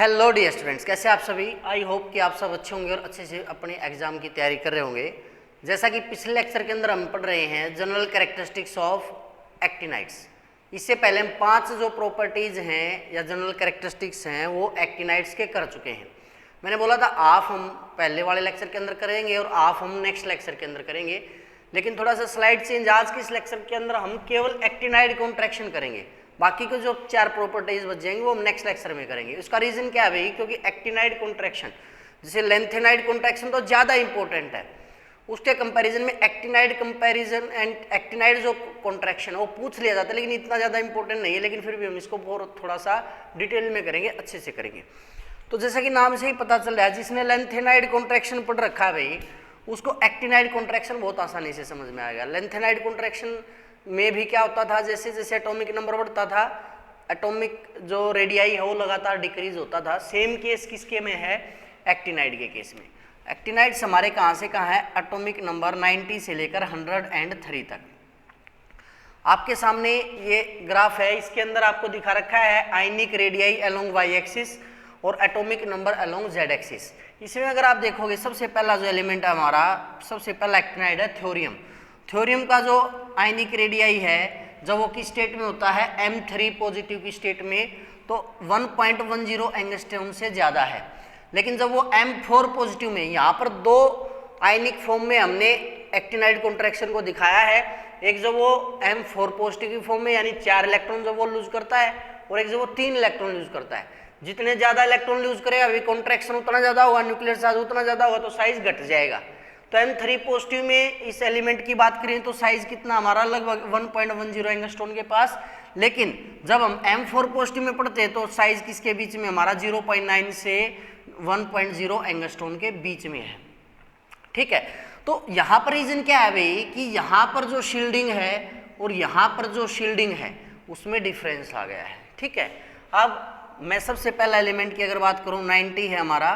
Hello dear students, कैसे आप सभी। आई होप कि आप सब अच्छे होंगे और अच्छे से अपने एग्जाम की तैयारी कर रहे होंगे। जैसा कि पिछले लेक्चर के अंदर हम पढ़ रहे हैं जनरल कैरेक्टरिस्टिक्स ऑफ एक्टिनाइड्स। इससे पहले हम 5 जो प्रॉपर्टीज हैं या जनरल कैरेक्टरिस्टिक्स हैं वो एक्टिनाइड्स के कर चुके हैं। मैंने बोला था हाफ हम पहले वाले लेक्चर के अंदर करेंगे और हाफ हम नेक्स्ट लेक्चर के अंदर करेंगे, लेकिन थोड़ा सा स्लाइड चेंज। आज के इस लेक्चर के अंदर हम केवल एक्टिनाइड कॉन्ट्रैक्शन करेंगे, बाकी के जो 4 प्रॉपर्टीज बच जाएंगे वो हम नेक्स्ट लेक्चर में करेंगे। उसका रीजन क्या है भाई, क्योंकि एक्टिनाइड कॉन्ट्रैक्शन जैसे लेंथेनाइड कॉन्ट्रैक्शन तो ज़्यादा इंपॉर्टेंट है, उसके कंपैरिजन में एक्टिनाइड कंपैरिजन एंड एक्टिनाइड जो कॉन्ट्रैक्शन है वो पूछ लिया जाता है, लेकिन इतना ज़्यादा इंपॉर्टेंट नहीं है। लेकिन फिर भी हम इसको बहुत थोड़ा सा डिटेल में करेंगे, अच्छे से करेंगे। तो जैसा कि नाम से ही पता चल रहा है, जिसने लेंथेनाइड कॉन्ट्रैक्शन पढ़ रखा है भाई उसको एक्टिनाइड कॉन्ट्रैक्शन बहुत आसानी से समझ में आएगा। लेंथेनाइड कॉन्ट्रैक्शन में भी क्या होता था, जैसे जैसे एटॉमिक नंबर बढ़ता था एटॉमिक जो रेडियाई है वो लगातार डिक्रीज होता था। सेम केस किसके में है, एक्टिनाइड के केस में। एक्टिनाइड्स हमारे कहाँ से कहाँ है, एटॉमिक नंबर 90 से लेकर 103 तक। आपके सामने ये ग्राफ है, इसके अंदर आपको दिखा रखा है ionic radii along Y axis और atomic number along Z axis. इसमें अगर आप देखोगे सबसे पहला जो एलिमेंट है हमारा, सबसे पहला एक्टिनाइड है थ्योरियम। थ्योरियम का जो आयनिक रेडियाई है जब वो किस स्टेट में होता है, M3 पॉजिटिव की स्टेट में, तो 1.10 एंगस्ट्रॉम से ज़्यादा है। लेकिन जब वो M4 पॉजिटिव में, यहाँ पर 2 आयनिक फॉर्म में हमने एक्टिनाइड कॉन्ट्रैक्शन को दिखाया है। एक जब वो M4 पॉजिटिव की फॉर्म में यानी 4 इलेक्ट्रॉन जब वो लूज करता है, और एक जब वो 3 इलेक्ट्रॉन लूज करता है। जितने ज़्यादा इलेक्ट्रॉन लूज करेगा अभी कॉन्ट्रैक्शन उतना ज़्यादा होगा, न्यूक्लियर चार्ज उतना ज़्यादा होगा, तो साइज घट जाएगा। तो M3 पॉजिटिव में इस एलिमेंट की बात करें तो साइज कितना हमारा लगभग 1.10 एंगस्ट्रॉन के पास। लेकिन जब हम M4 पॉजिटिव में पढ़ते हैं तो साइज किसके बीच में हमारा 0.9 से 1.0 एंगस्ट्रॉन के बीच में है। ठीक है, तो यहाँ पर रीजन क्या है भाई कि यहाँ पर जो शील्डिंग है और यहाँ पर जो शील्डिंग है उसमें डिफरेंस आ गया है। ठीक है, अब मैं सबसे पहला एलिमेंट की अगर बात करूँ 90 है हमारा,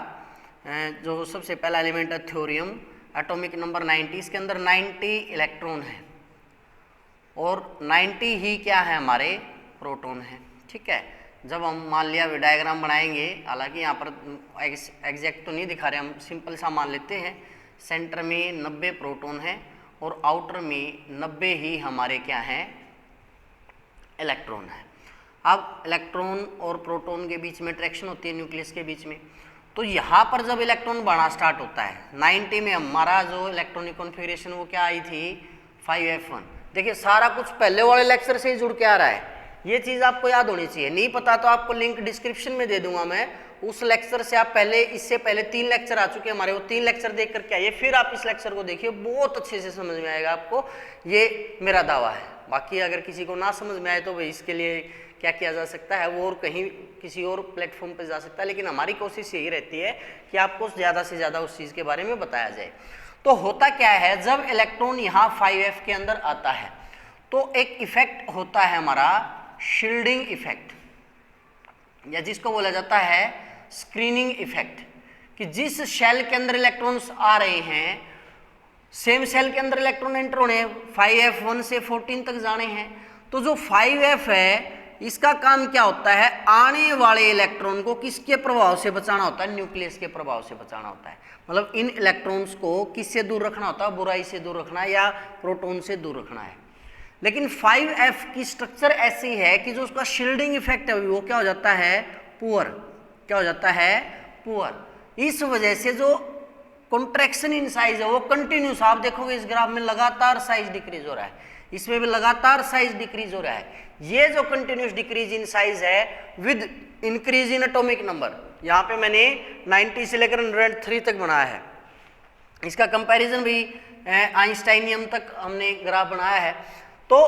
जो सबसे पहला एलिमेंट है थ्योरियम, एटॉमिक नंबर 90, इसके अंदर 90 इलेक्ट्रॉन है और 90 ही क्या है हमारे प्रोटॉन है। ठीक है, जब हम मान लिया डायग्राम बनाएंगे, हालांकि यहाँ पर एग्जैक्ट तो नहीं दिखा रहे, हम सिंपल सा मान लेते हैं। सेंटर में 90 प्रोटॉन है और आउटर में 90 ही हमारे क्या हैं, इलेक्ट्रॉन है। अब इलेक्ट्रॉन और प्रोटॉन के बीच में अट्रैक्शन होती है न्यूक्लियस के बीच में, तो यहाँ पर जब इलेक्ट्रॉन बढ़ना स्टार्ट होता है 90 में हमारा जो इलेक्ट्रॉनिक कॉन्फ़िगरेशन वो क्या आई थी, 5f1। देखिए सारा कुछ पहले वाले लेक्चर से ही जुड़ के आ रहा है, ये चीज़ आपको याद होनी चाहिए। नहीं पता तो आपको लिंक डिस्क्रिप्शन में दे दूंगा मैं, उस लेक्चर से आप पहले, इससे पहले 3 लेक्चर आ चुके हैं हमारे, वो 3 लेक्चर देख करके आइए, फिर आप इस लेक्चर को देखिए, बहुत अच्छे से समझ में आएगा आपको, ये मेरा दावा है। बाकी अगर किसी को ना समझ में आए तो भाई इसके लिए क्या किया जा सकता है, वो और कहीं किसी और प्लेटफॉर्म पर जा सकता है, लेकिन हमारी कोशिश यही रहती है कि आपको ज़्यादा से ज़्यादा उस चीज़ के बारे में बताया जाए। तो होता क्या है, जब इलेक्ट्रॉन यहाँ 5f के अंदर आता है तो एक इफेक्ट होता है हमारा शील्डिंग इफेक्ट, या जिसको बोला जाता है स्क्रीनिंग इफेक्ट, कि जिस शेल के अंदर इलेक्ट्रॉन्स आ रहे हैं सेम सेल के अंदर इलेक्ट्रॉन एंटर होने, 5f1 से 14 तक जाने हैं, तो जो 5f है इसका काम क्या होता है, आने वाले इलेक्ट्रॉन को किसके प्रभाव से बचाना होता है, न्यूक्लियस के प्रभाव से बचाना होता है। मतलब इन इलेक्ट्रॉन्स को किससे दूर रखना होता है, बुराई से दूर रखना है या प्रोटॉन से दूर रखना है। लेकिन 5f की स्ट्रक्चर ऐसी है कि जो उसका शील्डिंग इफेक्ट है वो क्या हो जाता है, पुअर। क्या हो जाता है, पुअर। इस वजह से जो कॉन्ट्रैक्शन इन साइज है वो कंटिन्यूस, आप देखोगे इस ग्राफ में लगातार साइज डिक्रीज हो रहा है, इसमें भी लगातार साइज डिक्रीज हो रहा है। ये जो कंटिन्यूस डिक्रीज इन साइज है with increase in atomic number, यहाँ पे मैंने 90 से लेकर 103 तक बनाया है, इसका कंपैरिजन भी आइंस्टाइनियम तक हमने ग्राफ बनाया है। तो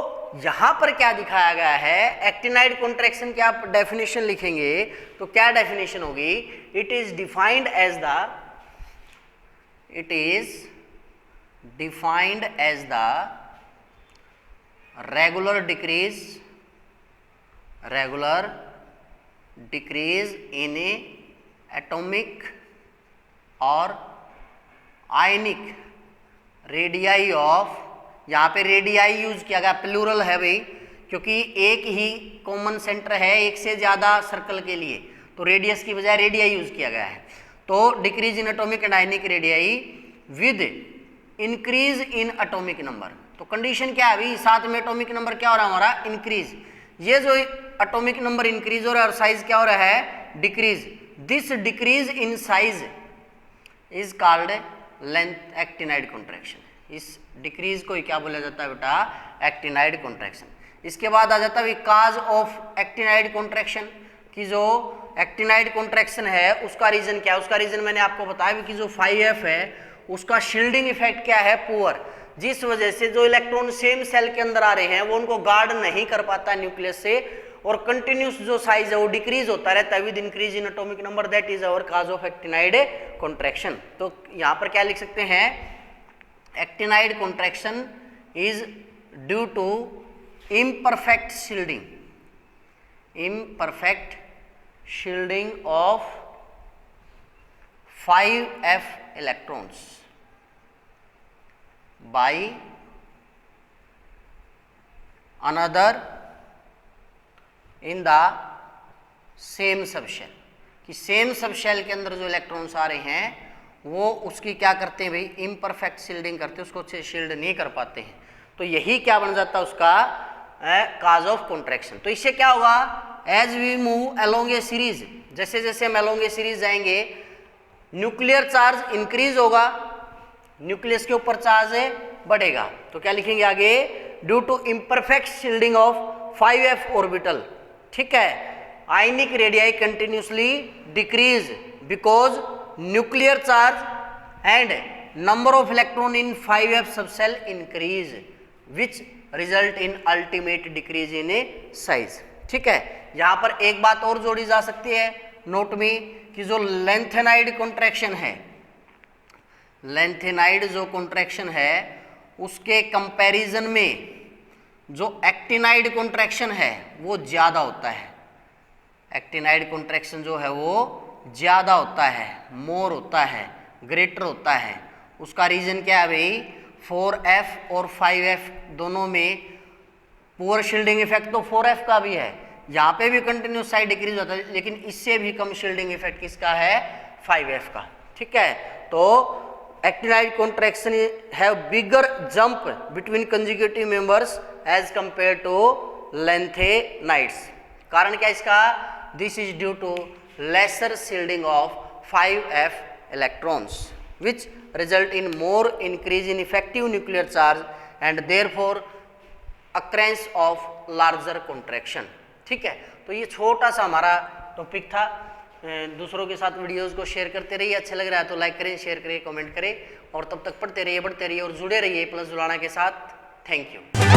यहाँ पर क्या दिखाया गया है, एक्टिनाइड कॉन्ट्रैक्शन की आप डेफिनेशन लिखेंगे तो क्या डेफिनेशन होगी, it is defined as the regular decrease in a atomic और ionic radii of, यहाँ पे रेडियाई यूज किया गया, प्लूरल है भाई, क्योंकि एक ही कॉमन सेंटर है एक से ज़्यादा सर्कल के लिए, तो रेडियस की बजाय रेडियाई यूज किया गया है। तो decrease in atomic and ionic radii with increase in atomic number. तो कंडीशन क्या है अभी, साथ में एटॉमिक नंबर क्या हो रहा है हमारा, इंक्रीज। ये जो एटॉमिक नंबर इंक्रीज हो रहा है और साइज क्या हो रहा है, decrease. This decrease in size is called length actinide contraction. इस डिक्रीज को ही क्या बोला जाता है बेटा, एक्टिनाइड कॉन्ट्रैक्शन। इसके बाद आ जाता है काज ऑफ एक्टिनाइड कॉन्ट्रैक्शन, कि जो एक्टिनाइड कॉन्ट्रैक्शन है उसका रीजन क्या है। उसका रीजन मैंने आपको बताया कि जो 5F है उसका शील्डिंग इफेक्ट क्या है, पुअर, जिस वजह से जो इलेक्ट्रॉन सेम सेल के अंदर आ रहे हैं वो उनको गार्ड नहीं कर पाता न्यूक्लियस से, और कंटिन्यूस जो साइज है वो डिक्रीज होता रहता है with increase in atomic number. That is our cause of actinide contraction. तो यहाँ पर क्या लिख सकते हैं, actinide contraction is due to imperfect shielding, imperfect shielding of 5F electrons by another in the same subshell। कि सेम सबशेल के अंदर जो इलेक्ट्रॉन्स आ रहे हैं वो उसकी क्या करते हैं भाई, इम्परफेक्ट शील्डिंग करते हैं, उसको अच्छे शील्ड नहीं कर पाते हैं। तो यही क्या बन जाता है उसका काज ऑफ कॉन्ट्रैक्शन। तो इससे क्या होगा, as we move along a series, जैसे जैसे हम अलोंग ए सीरीज जाएंगे न्यूक्लियर चार्ज इंक्रीज होगा, न्यूक्लियस के ऊपर चार्ज बढ़ेगा। तो क्या लिखेंगे आगे, due to imperfect shielding of 5F orbital, ठीक है, ionic radii continuously decrease because nuclear charge and number of electron in 5F subshell increase which result in ultimate decrease in a size. ठीक है, यहां पर एक बात और जोड़ी जा सकती है नोट में कि जो लेंथेनाइड कॉन्ट्रैक्शन है, लेंथेनाइड जो कॉन्ट्रैक्शन है उसके कंपैरिजन में जो एक्टिनाइड कॉन्ट्रैक्शन है वो ज्यादा होता है। एक्टिनाइड कॉन्ट्रैक्शन जो है वो ज्यादा होता है, मोर होता है, ग्रेटर होता है। उसका रीजन क्या है भाई, 4F और 5F दोनों में पुअर शील्डिंग इफेक्ट तो 4F का भी है, यहाँ पे भी कंटिन्यूस साइड डिक्रीज होता है, लेकिन इससे भी कम शील्डिंग इफेक्ट किसका है, 5F का। ठीक है, तो actinide contraction have bigger jump between conjugative members as compare to lanthanides. कारण क्या इसका, this is due to lesser shielding of 5F electrons which result in more increase in effective nuclear charge and therefore occurrence of larger contraction। ठीक है, तो ये छोटा सा हमारा टॉपिक था। दूसरों के साथ वीडियोस को शेयर करते रहिए, अच्छा लग रहा है तो लाइक करें, शेयर करें, कमेंट करें, और तब तक पढ़ते रहिए, बढ़ते रहिए और जुड़े रहिए प्लस जुड़ाना के साथ। Thank you.